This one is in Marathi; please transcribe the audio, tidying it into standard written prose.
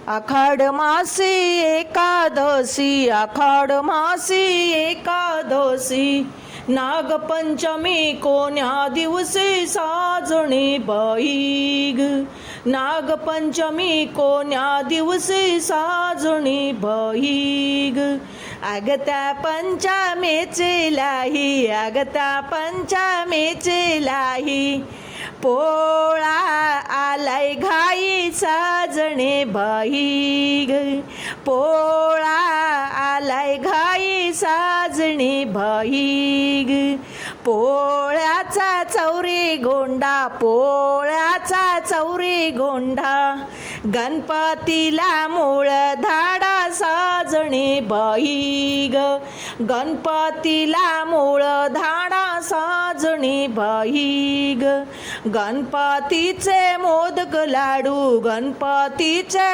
आखाड मासी एकादशी, आखाड मासी एकादशी, नागपंचमी कोण्या दिवशी साजणी बाई ग. नागपंचमी कोण्या दिवशी साजणी बाई ग. अग त्या पंचमीची लाही, अग त्या पंचमीची लाही, पोळा आलाय घाई साजणे बाई ग. पोळा आलाय घाई साजणे बाई ग. पोळ्याचा चौरी गोंडा, पोळ्याचा चौरी गोंडा, गणपतीला मूळ धाडा साजणे बाई ग. गणपतीला मूळ धाडा साजणे बाई ग. गणपतीचे मोदक लाडू, गणपतीचे